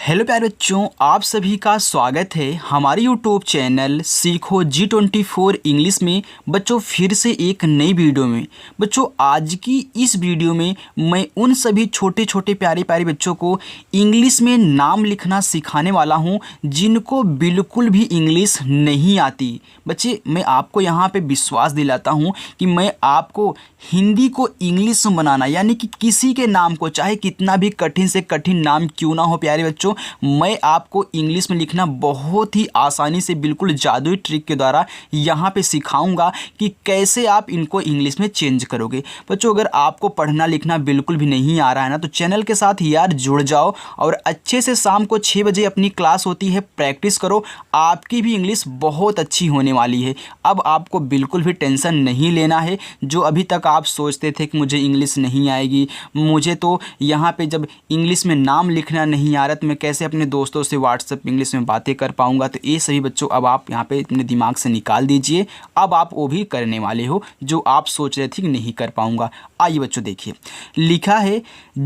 Hello प्यारे बच्चों, आप सभी का स्वागत है हमारे यूट्यूब चैनल सीखो G24 इंग्लिश में। बच्चों फिर से एक नई वीडियो में। बच्चों आज की इस वीडियो में मैं उन सभी छोटे छोटे प्यारे प्यारे बच्चों को इंग्लिश में नाम लिखना सिखाने वाला हूं जिनको बिल्कुल भी इंग्लिश नहीं आती। बच्चे मैं आपको यहाँ पे विश्वास दिलाता हूँ कि मैं आपको हिंदी को इंग्लिश में बनाना, यानी कि किसी के नाम को चाहे कितना भी कठिन से कठिन नाम क्यों ना हो प्यारे बच्चों, मैं आपको इंग्लिश में लिखना बहुत ही आसानी से बिल्कुल जादुई ट्रिक के द्वारा यहाँ पे सिखाऊंगा कि कैसे आप इनको इंग्लिश में चेंज करोगे। बच्चों अगर आपको पढ़ना लिखना बिल्कुल भी नहीं आ रहा है ना, तो चैनल के साथ यार जुड़ जाओ और अच्छे से शाम को 6 बजे अपनी क्लास होती है, प्रैक्टिस करो। आपकी भी इंग्लिश बहुत अच्छी होने वाली है। अब आपको बिल्कुल भी टेंशन नहीं लेना है। जो अभी तक आप सोचते थे कि मुझे इंग्लिश नहीं आएगी, मुझे तो यहाँ पे जब इंग्लिश में नाम लिखना नहीं आ रहा तो मैं कैसे अपने दोस्तों से व्हाट्सएप इंग्लिश में बातें कर पाऊंगा, तो ये सभी बच्चों अब आप यहाँ पे अपने दिमाग से निकाल दीजिए। अब आप वो भी करने वाले हो जो आप सोच रहे थे कि नहीं कर पाऊंगा। आइए बच्चों देखिए, लिखा है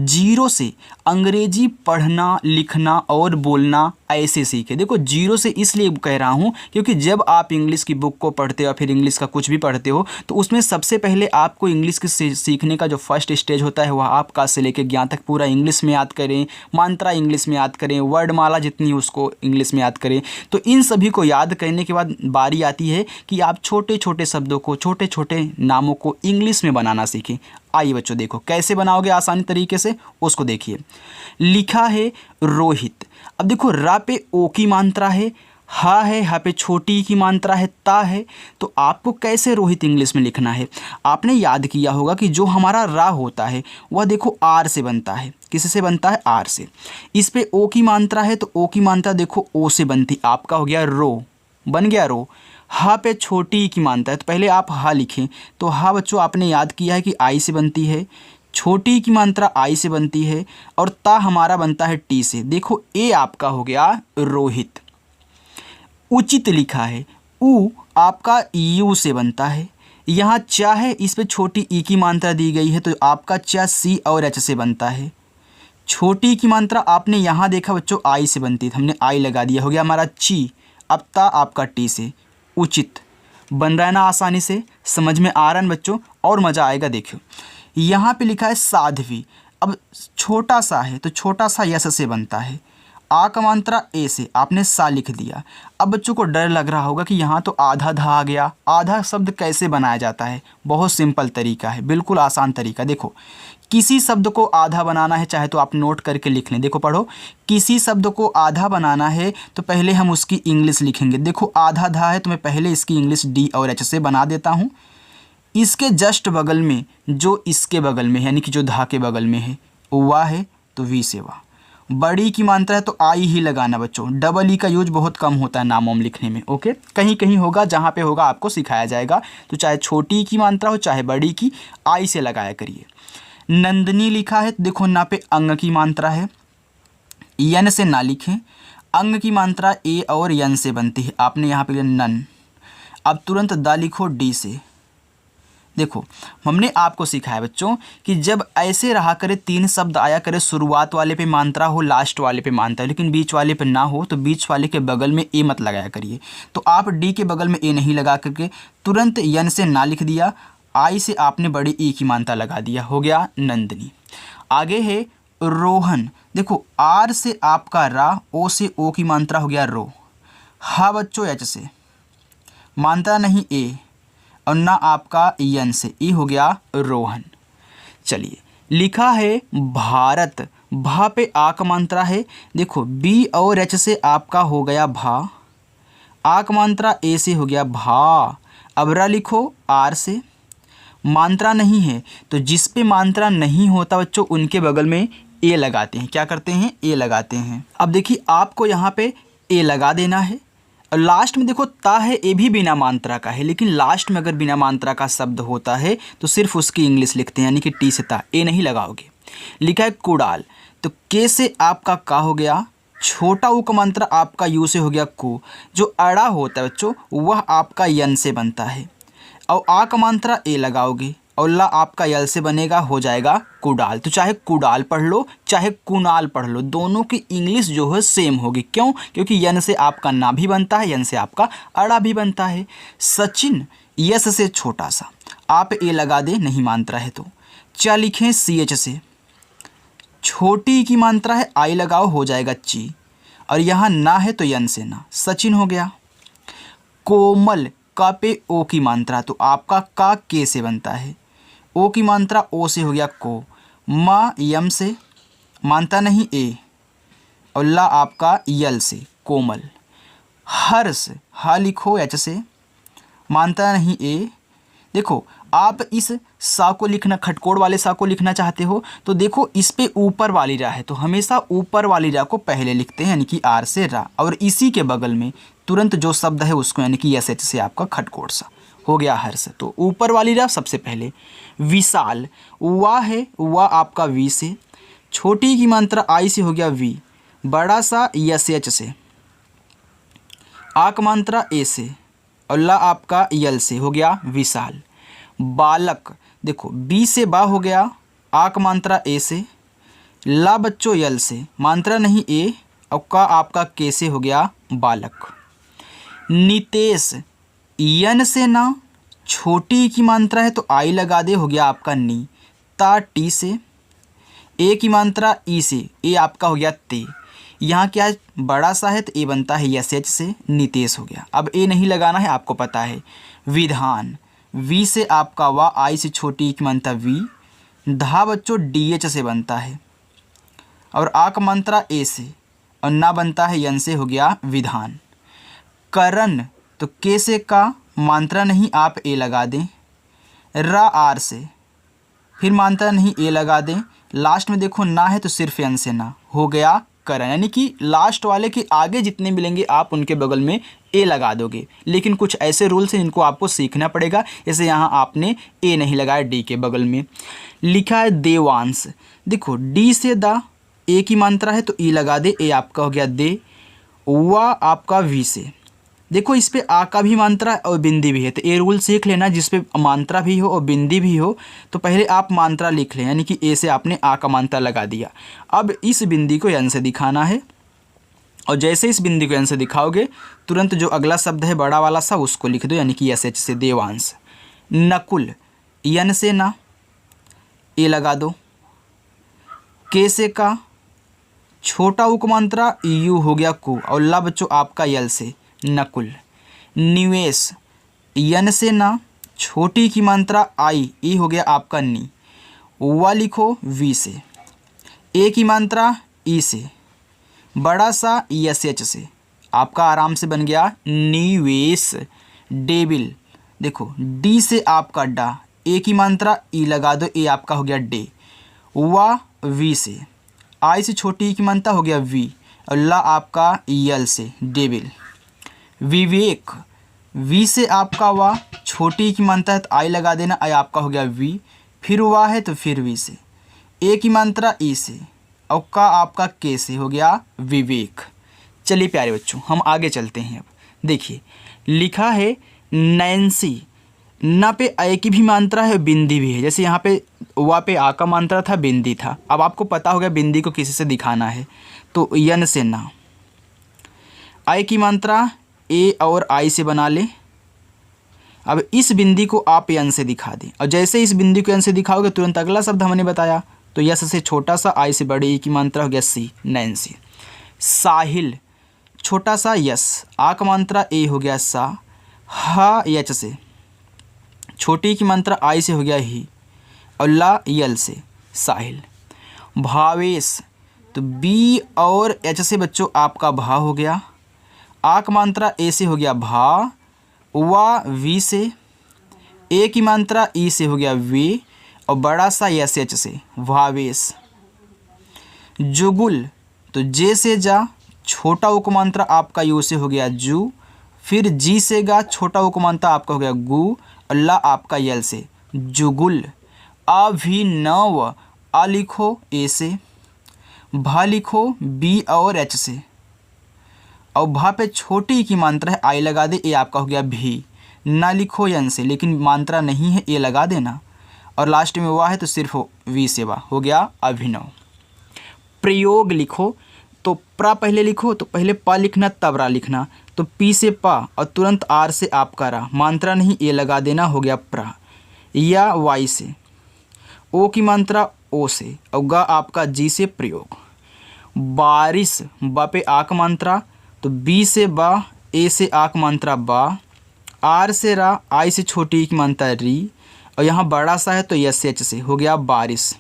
0 से अंग्रेजी पढ़ना लिखना और बोलना ऐसे सीखे। देखो 0 से इसलिए कह रहा हूँ क्योंकि जब आप इंग्लिश की बुक को पढ़ते हो या फिर इंग्लिश का कुछ भी पढ़ते हो तो उसमें सबसे पहले आपको इंग्लिश के सीखने का जो फर्स्ट स्टेज होता है वह आप का से लेकर ज्ञान तक पूरा इंग्लिश में याद करें, मात्रा इंग्लिश में याद करें, वर्डमाला जितनी उसको इंग्लिश में याद करें। तो इन सभी को याद करने के बाद बारी आती है कि आप छोटे छोटे शब्दों को, छोटे छोटे नामों को इंग्लिश में बनाना सीखें। आइए बच्चों देखो कैसे बनाओगे आसानी तरीके से, उसको देखिए। लिखा है रोहित। अब देखो रा पे ओ की मात्रा है, हा है, हा पे छोटी की मात्रा है, ता है। तो आपको कैसे रोहित इंग्लिश में लिखना है, आपने याद किया होगा कि जो हमारा रा होता है वह देखो आर से बनता है। किससे बनता है? आर से। इस पे ओ की मात्रा है तो ओ की मात्रा देखो ओ से बनती, आपका हो गया रो, बन गया रो। हा पे छोटी की मात्रा है तो पहले आप हा लिखें, तो हा बच्चों आपने याद किया है कि आई से बनती है, छोटी की मात्रा आई से बनती है और ता हमारा बनता है टी से। देखो ए आपका हो गया रोहित। उचित लिखा है, उ आपका यू से बनता है। यहाँ चा है, इस पे छोटी ई की मात्रा दी गई है तो आपका चा सी और एच से बनता है। छोटी की मात्रा आपने यहाँ देखा बच्चों आई से बनती है, हमने आई लगा दिया, हो गया हमारा ची। अब ता आपका टी से। उचित बन रहा है ना आसानी से, समझ में आ रहा है बच्चों, और मज़ा आएगा। देखो यहाँ पे लिखा है साध्वी। अब छोटा सा है तो छोटा सा यस से बनता है, आ का मात्रा ए से, आपने सा लिख दिया। अब बच्चों को डर लग रहा होगा कि यहाँ तो आधा धा आ गया। आधा शब्द कैसे बनाया जाता है? बहुत सिंपल तरीका है, बिल्कुल आसान तरीका। देखो किसी शब्द को आधा बनाना है, चाहे तो आप नोट करके लिख लें। देखो पढ़ो, किसी शब्द को आधा बनाना है तो पहले हम उसकी इंग्लिश लिखेंगे। देखो आधा धा है तो मैं पहले इसकी इंग्लिश डी और एच से बना देता हूँ। इसके जस्ट बगल में जो इसके बगल में यानी कि जो धा के बगल में है वाह है तो वी से वाह। बड़ी की मात्रा है तो आई ही लगाना बच्चों, डबल ई का यूज बहुत कम होता है नाम वाम लिखने में। ओके, कहीं कहीं होगा, जहाँ पे होगा आपको सिखाया जाएगा। तो चाहे छोटी की मात्रा हो चाहे बड़ी की, आई से लगाया करिए। नंदनी लिखा है, देखो ना पे अंग की मात्रा है, यन से ना लिखें। अंग की मात्रा ए और यन से बनती है, आपने यहाँ पे नन। अब तुरंत दा लिखो डी से। देखो हमने आपको सिखाया बच्चों कि जब ऐसे रहा करे, 3 शब्द आया करे, शुरुआत वाले पे मात्रा हो, लास्ट वाले पे मात्रा, लेकिन बीच वाले पे ना हो, तो बीच वाले के बगल में ए मत लगाया करिए। तो आप डी के बगल में ए नहीं लगा करके तुरंत यन से ना लिख दिया, आई से आपने बड़ी ई की मात्रा लगा दिया, हो गया नंदनी। आगे है रोहन। देखो आर से आपका रा, ओ से ओ की मात्रा हो गया रो, हा बच्चों एच से, मात्रा नहीं ए, और ना आपका यन से, ई हो गया रोहन। चलिए लिखा है भारत। भा पे आ का मात्रा है, देखो बी और एच से आपका हो गया भा, आ का मात्रा ए से हो गया भा। अब रा लिखो आर से, मात्रा नहीं है तो जिस पे मात्रा नहीं होता बच्चों उनके बगल में ए लगाते हैं। क्या करते हैं? ए लगाते हैं। अब देखिए आपको यहाँ पे ए लगा देना है। लास्ट में देखो ता है, ए भी बिना मात्रा का है, लेकिन लास्ट में अगर बिना मात्रा का शब्द होता है तो सिर्फ उसकी इंग्लिश लिखते हैं, यानी कि टी से ता, ए नहीं लगाओगे। लिखा है कुड़ाल, तो के से आपका का हो गया, छोटा ऊ का मात्रा आपका यू से हो गया कु। जो अड़ा होता है बच्चों वह आपका यन से बनता है, और आ का मात्रा ए लगाओगे और ला आपका यल से बनेगा, हो जाएगा कुडाल। तो चाहे कुडाल पढ़ लो चाहे कुनाल पढ़ लो, दोनों की इंग्लिश जो है सेम होगी। क्यों? क्योंकि यन से आपका ना भी बनता है, यन से आपका अड़ा भी बनता है। सचिन यस से छोटा सा, आप ए लगा दे नहीं मात्रा है तो। चा लिखें सी एच से, छोटी की मात्रा है आई लगाओ, हो जाएगा ची। और यहाँ ना है तो यन से ना, सचिन हो गया। कोमल का पे ओ की मात्रा, तो आपका का के से बनता है, ओ की मात्रा ओ से हो गया को। माँ यम से, मानता नहीं ए, और ला आपका यल से कोमल। हर्ष हा लिखो एच से, मानता नहीं ए। देखो आप इस सा को लिखना, खटकोड़ वाले सा को लिखना चाहते हो तो देखो इस पे ऊपर वाली रा है, तो हमेशा ऊपर वाली रा को पहले लिखते हैं, यानी कि आर से रा, और इसी के बगल में तुरंत जो शब्द है उसको, यानी कि एस एच से आपका खटकोड़ सा हो गया हर्ष, तो ऊपर वाली रा सबसे पहले। विशाल वाह है, वाह आपका वी से, छोटी की मात्रा आई से हो गया वी, बड़ा सा एस एच से, आक मात्रा ए से, और ला आपका यल से हो गया विशाल। बालक देखो बी से बा हो गया, आक मात्रा ए से, ला बच्चों यल से, मात्रा नहीं ए, और का आपका के से हो गया बालक। नितेश यन से ना, छोटी की मात्रा है तो आई लगा दे, हो गया आपका नी। ता टी से, ए की मात्रा ई से, ए आपका हो गया ते। यहाँ क्या है, बड़ा सा है तो ए बनता है एस एच से, नितेश हो गया। अब ए नहीं लगाना है, आपको पता है। विधान वी से आपका वाह, आई से छोटी की मात्रा वी, धा बच्चों डी एच से बनता है, और आक मात्रा ए से, और ना बनता है यन से, हो गया विधान। करण तो के से का, मात्रा नहीं आप ए लगा दें। रा आर से, फिर मात्रा नहीं ए लगा दें। लास्ट में देखो ना है तो सिर्फ यन से ना, हो गया करण। यानी कि लास्ट वाले के आगे जितने मिलेंगे आप उनके बगल में ए लगा दोगे, लेकिन कुछ ऐसे रूल्स हैं जिनको आपको सीखना पड़ेगा। जैसे यहाँ आपने ए नहीं लगाया डी के बगल में। लिखा है देवांश, देखो डी से दा, ए की मात्रा है तो ई लगा दे, ए आपका हो गया दे। वा आपका वी से, देखो इस पे आ का भी मात्रा और बिंदी भी है, तो ए रूल सीख लेना, जिस पे मात्रा भी हो और बिंदी भी हो तो पहले आप मात्रा लिख लें, यानी कि ए से आपने आ का मात्रा लगा दिया। अब इस बिंदी को यन से दिखाना है, और जैसे इस बिंदी को यन से दिखाओगे तुरंत जो अगला शब्द है बड़ा वाला सा उसको लिख दो, यानी कि एस एच से देवांश। नकुल यन से ना, ए लगा दो। के से का, छोटा उक मात्रा यू हो गया कु, और ला बच्चों आपका यल से नकुल। निवेश यन से ना, छोटी की मात्रा आई, ई हो गया आपका नी। वा लिखो वी से, ए की मात्रा ई से, बड़ा सा एस एच से, आपका आराम से बन गया निवेश। डेबिल देखो डी से आपका डा, ए की मात्रा ई लगा दो, ए आपका हो गया डे। वा वी से, आई से छोटी की मात्रा हो गया वी, और ला आपका यल से डेबिल। विवेक वी से आपका वाह, छोटी की मात्रा है तो आई लगा देना, आई आपका हो गया वी, फिर वाह है तो फिर वी से, ए की मात्रा ई से, और का आपका के से, हो गया विवेक। चलिए प्यारे बच्चों हम आगे चलते हैं। अब देखिए लिखा है नैन्सी, ना पे ए की भी मात्रा है बिंदी भी है, जैसे यहाँ पे वाह पे आ का मात्रा था बिंदी था। अब आपको पता हो गया बिंदी को किसी से दिखाना है, तो यन से ना, आई की मात्रा ए और आई से बना ले। अब इस बिंदी को आप यन से दिखा दें, और जैसे इस बिंदी को यन से दिखाओगे तुरंत अगला शब्द हमने बताया, तो यस से छोटा सा, आई से बड़े, ई की मात्रा हो गया सी, नैन्सी। साहिल छोटा सा यस, आ का मात्रा ए हो गया सा, हा एच से, छोटी की मात्रा आई से हो गया ही, और ला यल से साहिल। भावेश तो बी और एच से बच्चों आपका भा हो गया, आ का मात्रा ए से हो गया भा, वा वी से, ए की मात्रा ई से हो गया वे, और बड़ा सा एस एच से भावेश। जुगुल तो जे से जा, छोटा उपमांत्रा आपका यू से हो गया जू, फिर जी से गा, छोटा उपमांत्रा आपका हो गया गु, और ला आपका यल से जुगुल। अभिनव आ लिखो ए से, भा लिखो बी और एच से, और भा पे छोटी की मात्रा है आई लगा दे, ए आपका हो गया भी। ना लिखो यन से, लेकिन मात्रा नहीं है ए लगा देना, और लास्ट में वाह है तो सिर्फ वी से वाह, हो गया अभिनव। प्रयोग लिखो तो प्रा पहले लिखो, तो पहले प लिखना तब रा लिखना, तो पी से पा और तुरंत आर से आपका रा, मात्रा नहीं ए लगा देना, हो गया प्रा। या वाई से, ओ की मात्रा ओ से, और गा आपका जी से प्रयोग। बारिश बा पे आक मात्रा, तो बी से बा, ए से आक मात्रा बा, आर से रा, आई से छोटी की मात्रा री, और यहाँ बड़ा सा है तो यस एच से, हो गया बारिश।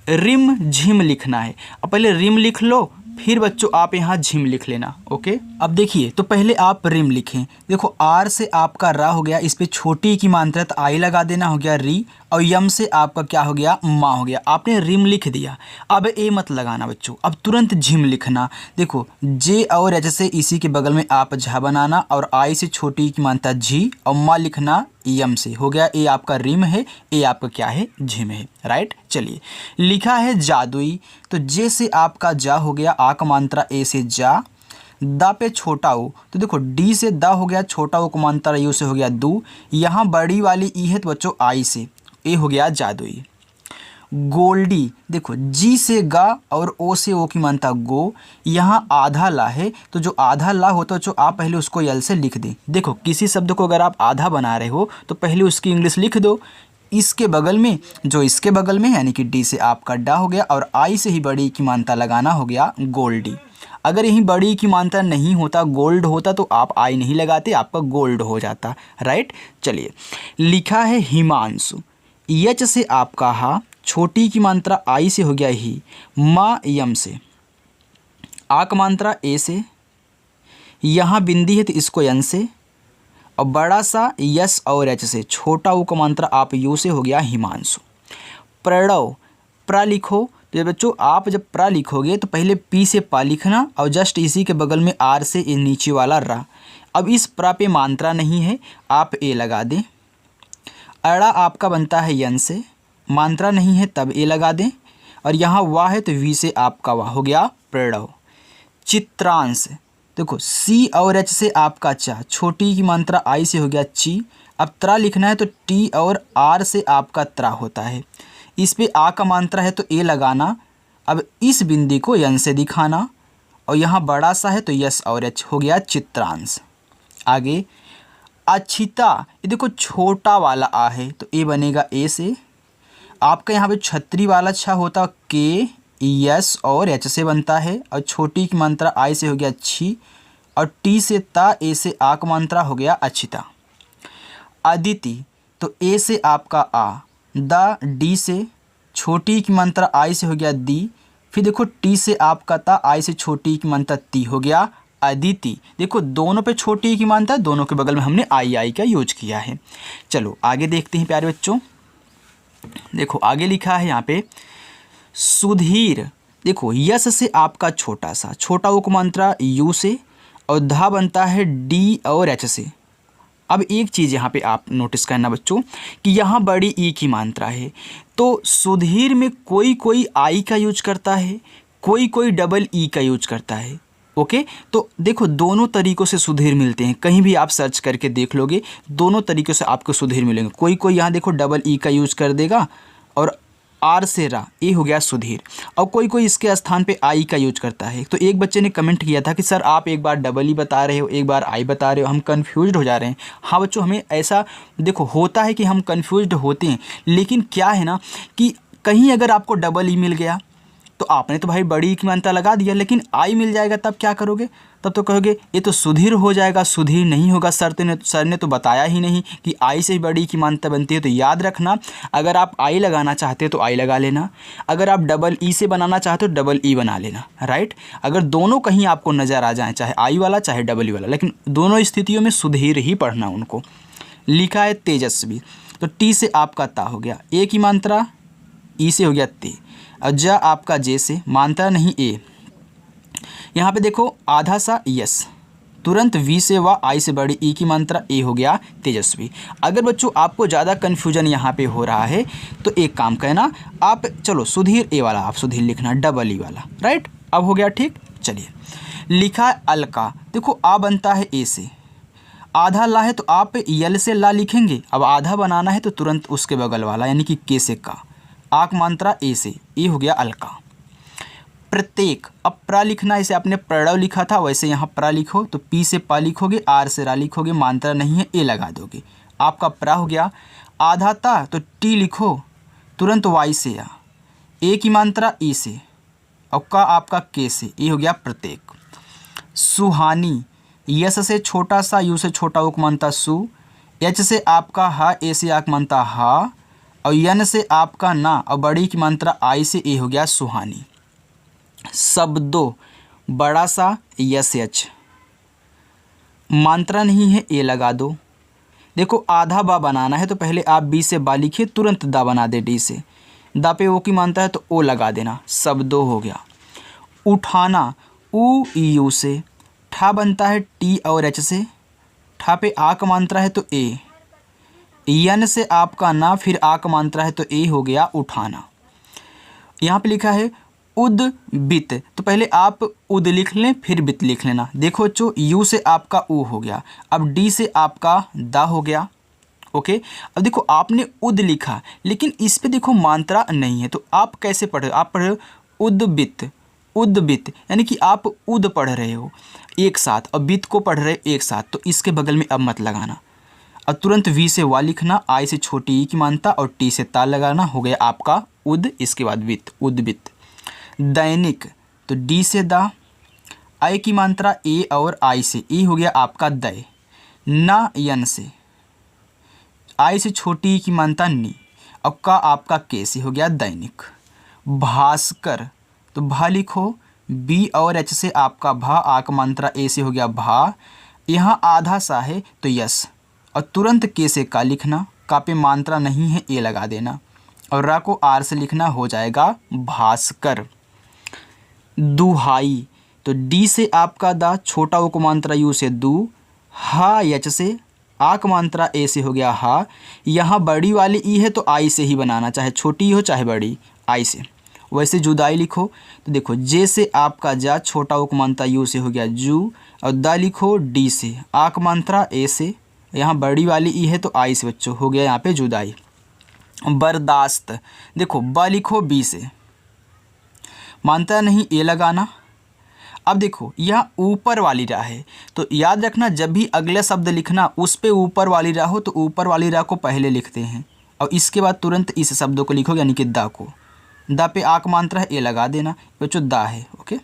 रिम झिम लिखना है, अब पहले रिम लिख लो, फिर बच्चों आप यहाँ झिम लिख लेना। ओके, अब देखिए तो पहले आप रिम लिखें। देखो आर से आपका रा हो गया, इस पे छोटी की मात्रा तो आई लगा देना, हो गया री, और यम से आपका क्या हो गया, माँ हो गया। आपने रिम लिख दिया, अब ए मत लगाना बच्चों, अब तुरंत झिम लिखना। देखो जे और एच से इसी के बगल में आप झा बनाना, और आई से छोटी की मात्रा झी, और माँ लिखना यम से, हो गया ए आपका रिम है, ए आपका क्या है, झिम है। राइट, चलिए लिखा है जादुई, तो जे से आपका जा हो गया, आक मात्रा ए से जा, दा पे छोटा ओ, तो देखो डी से दा हो गया, छोटा ओ को मात्रा यू से हो गया दू, यहाँ बड़ी वाली ई है तो बच्चों आई से, ए हो गया जादुई। गोल्डी, देखो जी से गा और ओ से ओ की मात्रा गो, यहाँ आधा ला है, तो जो आधा ला होता है जो आप पहले उसको यल से लिख दें। देखो किसी शब्द को अगर आप आधा बना रहे हो तो पहले उसकी इंग्लिश लिख दो, इसके बगल में जो इसके बगल में, यानी कि डी से आपका डा हो गया, और आई से ही बड़ी की मात्रा लगाना, हो गया गोल्डी। अगर यही बड़ी की मात्रा नहीं होता, गोल्ड होता, तो आप आई नहीं लगाते, आपका गोल्ड हो जाता। राइट, चलिए लिखा है हिमांशु, यच से आपका हा, छोटी की मात्रा आई से हो गया ही, मा यम से, आक मात्रा ए से, यहाँ बिंदी है तो इसको यन से, और बड़ा सा यस और एच से, छोटा ऊ का मात्रा आप यू से, हो गया हिमांशु। प्रणव, प्रा लिखो, तो बच्चों आप जब प्रा लिखोगे तो पहले पी से पा लिखना, और जस्ट इसी के बगल में आर से ए नीचे वाला रा। अब इस प्रा पे मात्रा नहीं है, आप ए लगा दें। अड़ा आपका बनता है यन से, मात्रा नहीं है तब ए लगा दें, और यहाँ वाह है तो वी से आपका वाह, हो गया प्रणव। चित्रांश, देखो सी और एच से आपका चा, छोटी की मात्रा आई से हो गया ची, अब त्रा लिखना है तो टी और आर से आपका त्रा होता है, इस पे आ का मात्रा है तो ए लगाना, अब इस बिंदी को यन से दिखाना, और यहाँ बड़ा सा है तो यस और एच, हो गया चित्रांश। आगे अछिता, ये देखो छोटा वाला आ है तो ए बनेगा ए से, आपका यहाँ पे छतरी वाला छा होता के, यस और एच से बनता है, और छोटी की मात्रा आई से हो गया छी, और टी से ता, ए से आक मात्रा, हो गया अछिता। अदिति, तो ए से आपका आ, दा डी से, छोटी की मात्रा आई से हो गया दी, फिर देखो टी से आपका ता, आई से छोटी की मात्रा ती, हो गया अदिति। देखो दोनों पे छोटी की मात्रा, दोनों के बगल में हमने आई का यूज किया है। चलो आगे देखते हैं प्यारे बच्चों। देखो आगे लिखा है यहाँ पे सुधीर, देखो यस से आपका छोटा सा, छोटा वो को मात्रा यू से, और धा बनता है डी और एच से। अब एक चीज़ यहाँ पे आप नोटिस करना बच्चों कि यहाँ बड़ी ई की मात्रा है, तो सुधीर में कोई कोई आई का यूज करता है, कोई कोई डबल ई का यूज करता है। ओके, तो देखो दोनों तरीक़ों से सुधीर मिलते हैं, कहीं भी आप सर्च करके देख लोगे दोनों तरीक़ों से आपको सुधीर मिलेंगे। कोई कोई यहाँ देखो डबल ई का यूज कर देगा और आर से रा, ये हो गया सुधीर, और कोई कोई इसके स्थान पे आई का यूज करता है। तो एक बच्चे ने कमेंट किया था कि सर आप एक बार डबल ई बता रहे हो, एक बार आई बता रहे हो, हम कन्फ्यूज्ड हो जा रहे हैं। हाँ बच्चों, हमें ऐसा देखो होता है कि हम कन्फ्यूज्ड होते हैं, लेकिन क्या है ना कि कहीं अगर आपको डबल ई मिल गया तो आपने तो भाई बड़ी की मात्रा लगा दिया, लेकिन आई मिल जाएगा तब क्या करोगे? तब तो कहोगे ये तो सुधीर हो जाएगा, सुधीर नहीं होगा, सर ने तो बताया ही नहीं कि आई से बड़ी की मात्रा बनती है। तो याद रखना, अगर आप आई लगाना चाहते हो तो आई लगा लेना, अगर आप डबल ई से बनाना चाहते हो डबल ई बना लेना। राइट, अगर दोनों कहीं आपको नज़र आ जाए, चाहे आई वाला चाहे डबल ई वाला, लेकिन दोनों स्थितियों में सुधीर ही पढ़ना उनको। लिखा है तेजस्वी, तो टी से आपका ता हो गया, ए की मात्रा ई से हो गया ते, और ज आपका जे से, मात्रा नहीं ए। यहाँ पे देखो आधा सा यस, तुरंत वी से व, आई से बड़ी ई की मात्रा ए, हो गया तेजस्वी। अगर बच्चों आपको ज़्यादा कन्फ्यूजन यहाँ पे हो रहा है तो एक काम करना आप, चलो सुधीर ए वाला आप सुधीर लिखना, डबल ई वाला। राइट, अब हो गया ठीक। चलिए लिखा है अलका, देखो आ बनता है ए से, आधा ला है तो आप यल से ला लिखेंगे। अब आधा बनाना है तो तुरंत उसके बगल वाला यानी कि के से का। आक मात्रा ए से, ये हो गया अलका। प्रत्येक, अब प्रा लिखना, इसे आपने प्रणव लिखा था वैसे यहाँ प्रा लिखो, तो पी से पा लिखोगे, आर से रा लिखोगे, मात्रा नहीं है ए लगा दोगे, आपका प्रा हो गया। आधा ता तो टी लिखो, तुरंत वाई से आ, ए की मात्रा ई से, और का आपका के से, ये हो गया प्रत्येक। सुहानी, यस से छोटा सा, यू से छोटा उक मानता सु, एच से आपका हा, ए से आक मानता हा, और यन से आपका ना, और बड़ी की मात्रा आई से, ए हो गया सुहानी। शब्दों, बड़ा सा यस एच, मात्रा नहीं है ए लगा दो। देखो आधा बा बनाना है तो पहले आप बी से बा लिखिए, तुरंत दा बना दे डी से, दा पे ओ की मात्रा है तो ओ लगा देना, शब्दों हो गया। उठाना, उ यू से, ठा बनता है टी और एच से, ठा पे आक मात्रा है तो ए, यन से आपका ना, फिर आक मात्रा है तो ए हो गया उठाना। यहाँ पे लिखा है उद बित, तो पहले आप उद लिख लें फिर बित लिख लेना। देखो बच्चों, यू से आपका ऊ हो गया, अब डी से आपका दा हो गया। ओके, अब देखो आपने उद लिखा लेकिन इस पे देखो मात्रा नहीं है, तो आप कैसे पढ़ रहे हो? आप पढ़ रहे हो उद्बित, उद्बित, यानी कि आप उद पढ़ रहे हो एक साथ और बित को पढ़ रहे हो एक साथ, तो इसके बगल में अब मत लगाना। अब तुरंत वी से वा लिखना, आई से छोटी ई की मानता और टी से ता लगाना, हो गया आपका उद, इसके बाद वित, उद्बित। दैनिक, तो डी से दा, आई की मात्रा ए और आई से, ई हो गया आपका दै। ना यन से, आई से छोटी ई की मानता नी, और का आपका के से, हो गया दैनिक। भास्कर, तो भा लिखो, बी और एच से आपका भा, आक मात्रा ए से, हो गया भा, यहाँ आधा सा है तो यस, और तुरंत के से का लिखना, का पे मात्रा नहीं है ए लगा देना, और रा को आर से लिखना, हो जाएगा भास्कर। दुहाई, तो डी से आपका दा, छोटा ओ को मात्रा यू से दू, हा एच से, आक मात्रा ए से, हो गया हा, यहाँ बड़ी वाली ई है तो आई से ही बनाना, चाहे छोटी हो चाहे बड़ी, आई से। वैसे जुदाई लिखो, तो देखो जे से आपका जा, छोटा उक मात्रा यू से, हो गया जू, और दा लिखो डी से, आक मात्रा ए से, यहाँ बड़ी वाली ई है तो आई से बच्चों, हो गया यहाँ पे जुदाई। बर्दाश्त, देखो ब लिखो बी से, मात्रा नहीं ए लगाना। अब देखो यहाँ ऊपर वाली रा है, तो याद रखना जब भी अगला शब्द लिखना उस पे ऊपर वाली रा हो तो ऊपर वाली रा को पहले लिखते हैं, और इसके बाद तुरंत इस शब्दों को लिखोगे, यानी कि दा को, दा पे आक मात्रा है ए लगा देना, बच्चों दा है। ओके,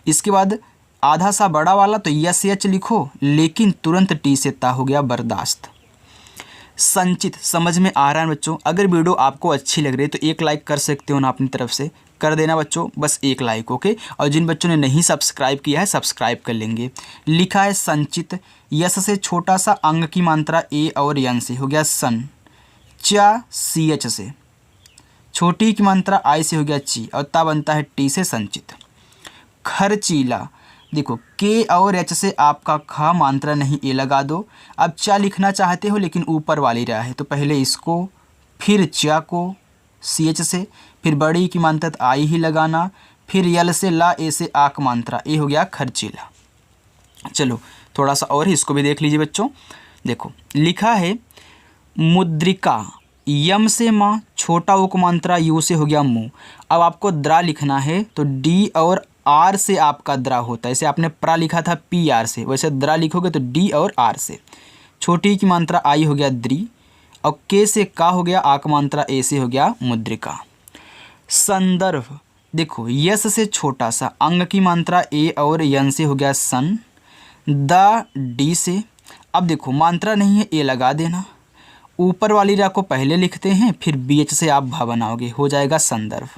इसके बाद आधा सा बड़ा वाला तो यस एच लिखो, लेकिन तुरंत टी से ता, हो गया बर्दाश्त। संचित, समझ में आ रहा है बच्चों? अगर वीडियो आपको अच्छी लग रही है तो एक लाइक कर सकते हो ना, अपनी तरफ से कर देना बच्चों, बस एक लाइक। ओके, और जिन बच्चों ने नहीं सब्सक्राइब किया है सब्सक्राइब कर लेंगे। लिखा है संचित, यस से छोटा सा अंग की मात्रा ए और यन से, हो गया सन। चा सी एच से, छोटी की मात्रा आई से, हो गया ची, और ता बनता है टी से, संचित। खर्चीला, देखो के और एच से आपका खा, मात्रा नहीं ए लगा दो। अब चा लिखना चाहते हो लेकिन ऊपर वाली रा है, तो पहले इसको, फिर चा को सी एच से, फिर बड़ी की मात्रा आई ही लगाना, फिर यल से ला, ए से आक मात्रा, ए हो गया खर्चीला। चलो थोड़ा सा और इसको भी देख लीजिए बच्चों। देखो लिखा है मुद्रिका, यम से माँ, छोटा उक मात्रा यू से, हो गया मुँह। अब आपको द्रा लिखना है तो डी और आर से आपका द्रा होता है, जैसे आपने प्रा लिखा था पी आर से, वैसे द्रा लिखोगे तो डी और आर से। छोटी की मात्रा आई, हो गया द्री, और के से का, हो गया आक मात्रा ए से, हो गया मुद्रिका। संदर्भ, देखो यस से छोटा सा अंग की मात्रा ए और यन से, हो गया सन। द डी से, अब देखो मात्रा नहीं है ए लगा देना, ऊपर वाली रा को पहले लिखते हैं, फिर बी एच से आप भा बनाओगे, हो जाएगा संदर्भ।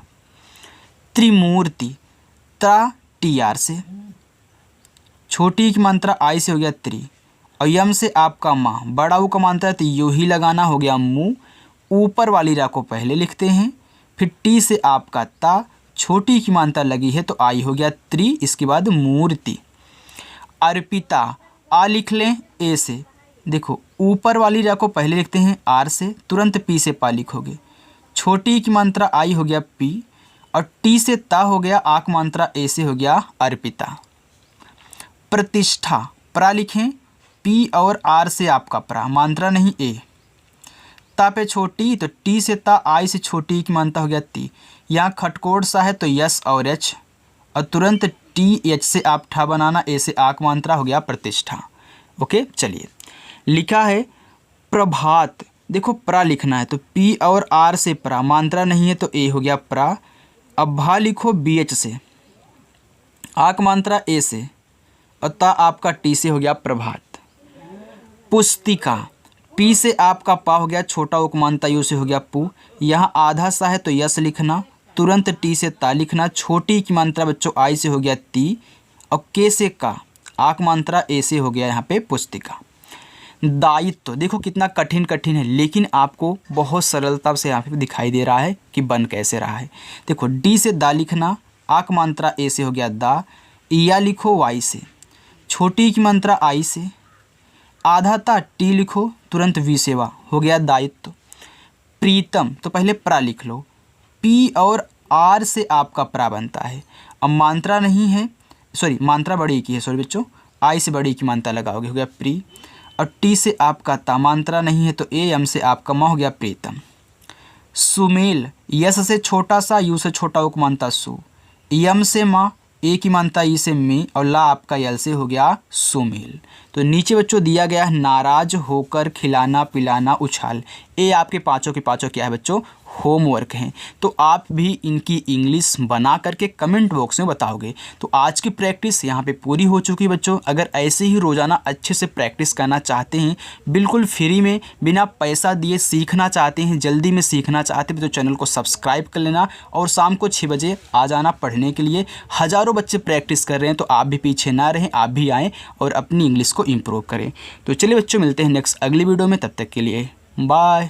त्रिमूर्ति, ता टी आर से, छोटी की मात्रा आई से, हो गया त्रि, और यम से आपका माँ, बड़ा ऊ का मात्रा है तो यू ही लगाना, हो गया मुँह। ऊपर वाली रा को पहले लिखते हैं, फिर टी से आपका ता, छोटी की मात्रा लगी है तो आई, हो गया त्रि, इसके बाद मूर्ति। अर्पिता, आ लिख लें ए से, देखो ऊपर वाली रा को पहले लिखते हैं आर से, तुरंत पी से पा लिखोगे, छोटी की मात्रा आई, हो गया पी, और टी से ता, हो गया आक मात्रा ए से, हो गया अर्पिता। प्रतिष्ठा, प्रा लिखें, पी और आर से आपका प्रा, मात्रा नहीं ए। ता पे छोटी तो टी से ता, आई से छोटी की मानता हो गया ती। यहाँ खटकोट सा है तो यस और एच, और तुरंत टी एच से आप ठा बनाना, ए से आक मात्रा हो गया प्रतिष्ठा। ओके, चलिए लिखा है प्रभात। देखो प्रा लिखना है तो पी और आर से प्रा, मात्रा नहीं है तो ए हो गया प्रा। अब भा लिखो बी एच से, आक मात्रा ए से, और ता आपका टी से हो गया प्रभात। पुस्तिका, पी से आपका पा हो गया, छोटा उपमानता यू से हो गया पू। यहाँ आधा सा है तो यस लिखना, तुरंत टी से ता लिखना, छोटी की मात्रा बच्चों आई से हो गया ती, और के से का, आक मात्रा ए से हो गया यहाँ पे पुस्तिका। दायित्व, देखो कितना कठिन कठिन है, लेकिन आपको बहुत सरलता से यहाँ पे दिखाई दे रहा है कि बन कैसे रहा है। देखो डी से दा लिखना, आक मात्रा ए से हो गया दा, या लिखो वाई से, छोटी की मात्रा आई से, आधा ता टी लिखो, तुरंत वी से वा, हो गया दायित्व। प्रीतम, तो पहले प्रा लिख लो, पी और आर से आपका प्रा बनता है। अब मात्रा नहीं है, सॉरी मात्रा बड़ी की है, सॉरी बच्चों, आई से बड़ी की मात्रा लगाओगे, हो गया प्री, और टी से आपका ता, मात्रा नहीं है तो ए, एम से आपका मा, हो गया प्रीतम। सुमेल, यस से छोटा सा, यू से छोटा उक मानता सु, यम से मा, ए की मानता ई से मी, और ला आपका यल से हो गया सुमेल। तो नीचे बच्चों दिया गया है नाराज होकर खिलाना पिलाना उछाल। ये आपके पाँचों के पाँचों क्या है बच्चों, होमवर्क हैं। तो आप भी इनकी इंग्लिश बना करके कमेंट बॉक्स में बताओगे। तो आज की प्रैक्टिस यहाँ पे पूरी हो चुकी बच्चों। अगर ऐसे ही रोज़ाना अच्छे से प्रैक्टिस करना चाहते हैं, बिल्कुल फ्री में बिना पैसा दिए सीखना चाहते हैं, जल्दी में सीखना चाहते हैं, तो चैनल को सब्सक्राइब कर लेना और शाम को 6 बजे आ जाना पढ़ने के लिए। हज़ारों बच्चे प्रैक्टिस कर रहे हैं, तो आप भी पीछे ना रहें, आप भी आएँ और अपनी इंग्लिश को इम्प्रूव करें। तो चलिए बच्चों, मिलते हैं नेक्स्ट अगली वीडियो में, तब तक के लिए बाय।